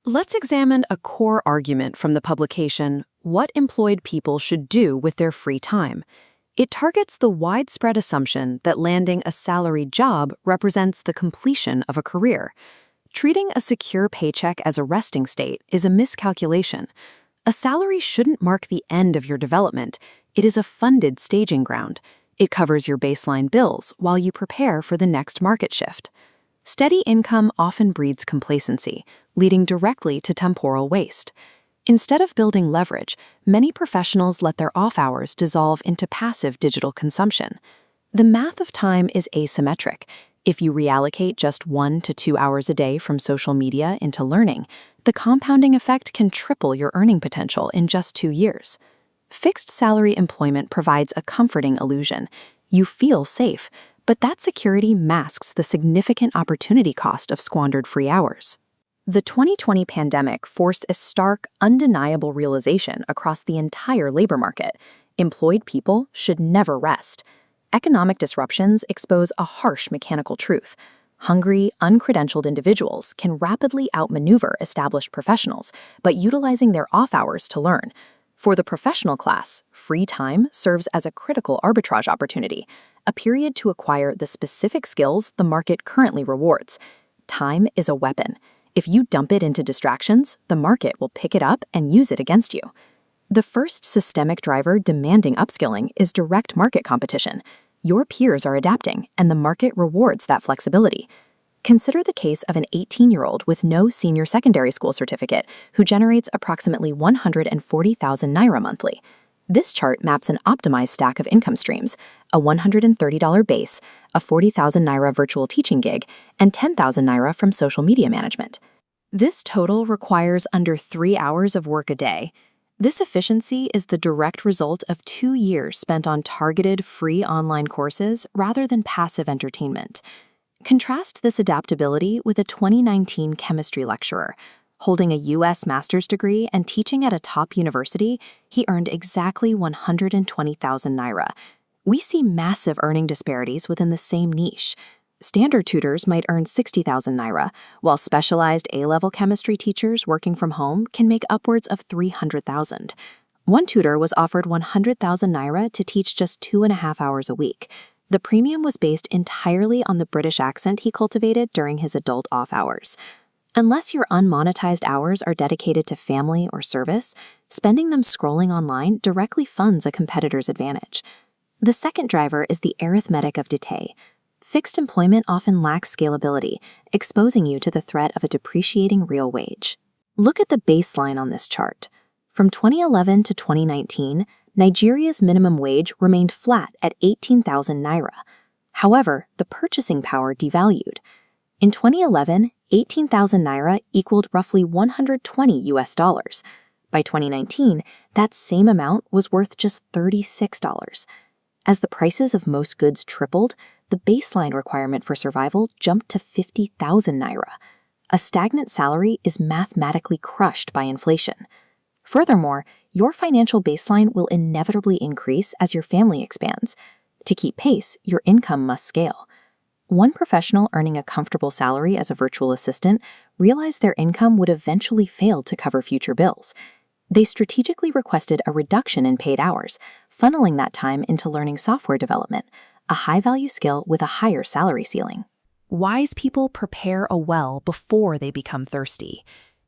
Let's examine a core argument from the publication, What Employed People Should Do with Their Free Time. It targets the widespread assumption that landing a salaried job represents the completion of a career. Treating a secure paycheck as a resting state is a miscalculation. A salary shouldn't mark the end of your development. It is a funded staging ground. It covers your baseline bills while you prepare for the next market shift. Steady income often breeds complacency, leading directly to temporal waste. Instead of building leverage, many professionals let their off hours dissolve into passive digital consumption. The math of time is asymmetric. If you reallocate just 1 to 2 hours a day from social media into learning, the compounding effect can triple your earning potential in just 2 years. Fixed salary employment provides a comforting illusion. You feel safe, but that security masks the significant opportunity cost of squandered free hours. The 2020 pandemic forced a stark, undeniable realization across the entire labor market. Employed people should never rest. Economic disruptions expose a harsh mechanical truth. Hungry, uncredentialed individuals can rapidly outmaneuver established professionals by utilizing their off hours to learn. For the professional class, free time serves as a critical arbitrage opportunity, a period to acquire the specific skills the market currently rewards. Time is a weapon. If you dump it into distractions, the market will pick it up and use it against you. The first systemic driver demanding upskilling is direct market competition. Your peers are adapting, and the market rewards that flexibility. Consider the case of an 18-year-old with no senior secondary school certificate who generates approximately 140,000 naira monthly. This chart maps an optimized stack of income streams: a $130 base, a 40,000 naira virtual teaching gig, and 10,000 naira from social media management. This total requires under 3 hours of work a day. This efficiency is the direct result of 2 years spent on targeted free online courses rather than passive entertainment. Contrast this adaptability with a 2019 chemistry lecturer. Holding a U.S. master's degree and teaching at a top university, he earned exactly 120,000 naira. We see massive earning disparities within the same niche. Standard tutors might earn 60,000 naira, while specialized A-level chemistry teachers working from home can make upwards of 300,000. One tutor was offered 100,000 naira to teach just 2.5 hours a week. The premium was based entirely on the British accent he cultivated during his adult off hours. Unless your unmonetized hours are dedicated to family or service, spending them scrolling online directly funds a competitor's advantage. The second driver is the arithmetic of decay. Fixed employment often lacks scalability, exposing you to the threat of a depreciating real wage. Look at the baseline on this chart. From 2011 to 2019, Nigeria's minimum wage remained flat at 18,000 naira. However, the purchasing power devalued. In 2011, 18,000 naira equaled roughly 120 US dollars. By 2019, that same amount was worth just $36. As the prices of most goods tripled, the baseline requirement for survival jumped to 50,000 naira. A stagnant salary is mathematically crushed by inflation. Furthermore, your financial baseline will inevitably increase as your family expands. To keep pace, your income must scale. One professional earning a comfortable salary as a virtual assistant realized their income would eventually fail to cover future bills. They strategically requested a reduction in paid hours, funneling that time into learning software development, a high-value skill with a higher salary ceiling. Wise people prepare a well before they become thirsty.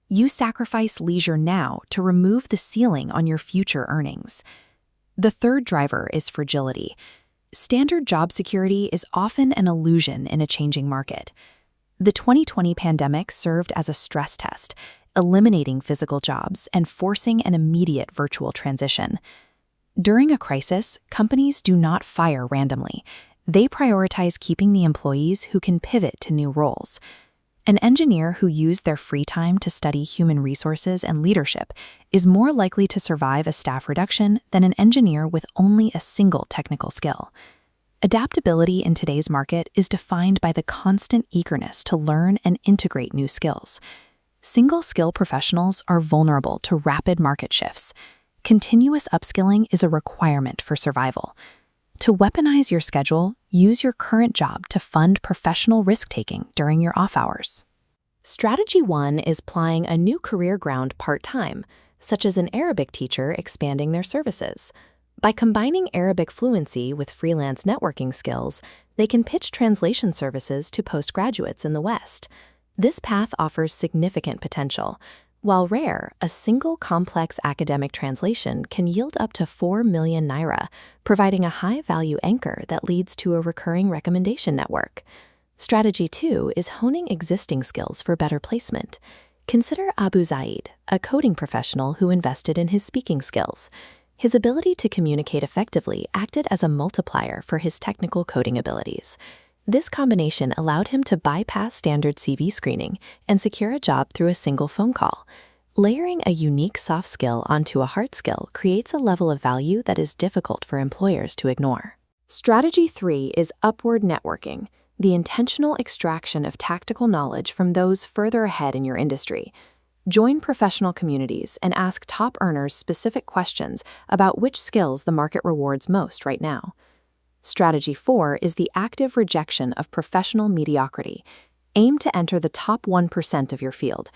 You sacrifice leisure now to remove the ceiling on your future earnings. The third driver is fragility. Standard job security is often an illusion in a changing market. The 2020 pandemic served as a stress test, eliminating physical jobs and forcing an immediate virtual transition. During a crisis, companies do not fire randomly. They prioritize keeping the employees who can pivot to new roles. An engineer who used their free time to study human resources and leadership is more likely to survive a staff reduction than an engineer with only a single technical skill. Adaptability in today's market is defined by the constant eagerness to learn and integrate new skills. Single-skill professionals are vulnerable to rapid market shifts. Continuous upskilling is a requirement for survival. To weaponize your schedule, use your current job to fund professional risk-taking during your off hours. Strategy 1 is plying a new career ground part-time, such as an Arabic teacher expanding their services. By combining Arabic fluency with freelance networking skills, they can pitch translation services to postgraduates in the West. This path offers significant potential. While rare, a single complex academic translation can yield up to 4 million naira, providing a high-value anchor that leads to a recurring recommendation network. Strategy 2 is honing existing skills for better placement. Consider Abu Zaid, a coding professional who invested in his speaking skills. His ability to communicate effectively acted as a multiplier for his technical coding abilities. This combination allowed him to bypass standard CV screening and secure a job through a single phone call. Layering a unique soft skill onto a hard skill creates a level of value that is difficult for employers to ignore. Strategy 3 is upward networking, the intentional extraction of tactical knowledge from those further ahead in your industry. Join professional communities and ask top earners specific questions about which skills the market rewards most right now. Strategy 4 is the active rejection of professional mediocrity. Aim to enter the top 1% of your field.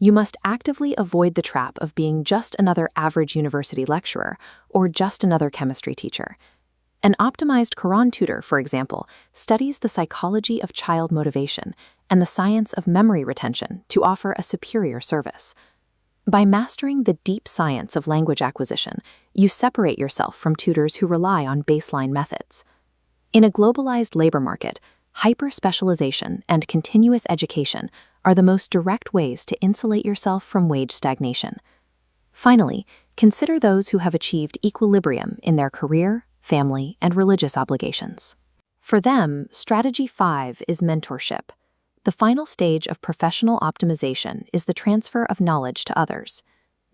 You must actively avoid the trap of being just another average university lecturer or just another chemistry teacher. An optimized Quran tutor, for example, studies the psychology of child motivation and the science of memory retention to offer a superior service. By mastering the deep science of language acquisition, you separate yourself from tutors who rely on baseline methods. In a globalized labor market, hyper-specialization and continuous education are the most direct ways to insulate yourself from wage stagnation. Finally, consider those who have achieved equilibrium in their career, family, and religious obligations. For them, Strategy 5 is mentorship. The final stage of professional optimization is the transfer of knowledge to others.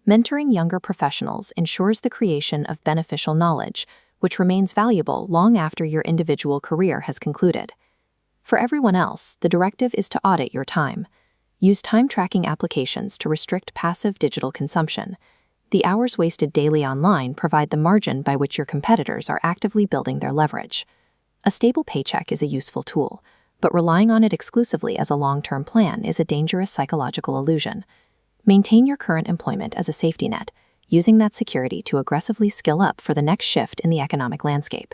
Mentoring younger professionals ensures the creation of beneficial knowledge, which remains valuable long after your individual career has concluded. For everyone else, the directive is to audit your time. Use time-tracking applications to restrict passive digital consumption. The hours wasted daily online provide the margin by which your competitors are actively building their leverage. A stable paycheck is a useful tool, but relying on it exclusively as a long-term plan is a dangerous psychological illusion. Maintain your current employment as a safety net, using that security to aggressively skill up for the next shift in the economic landscape.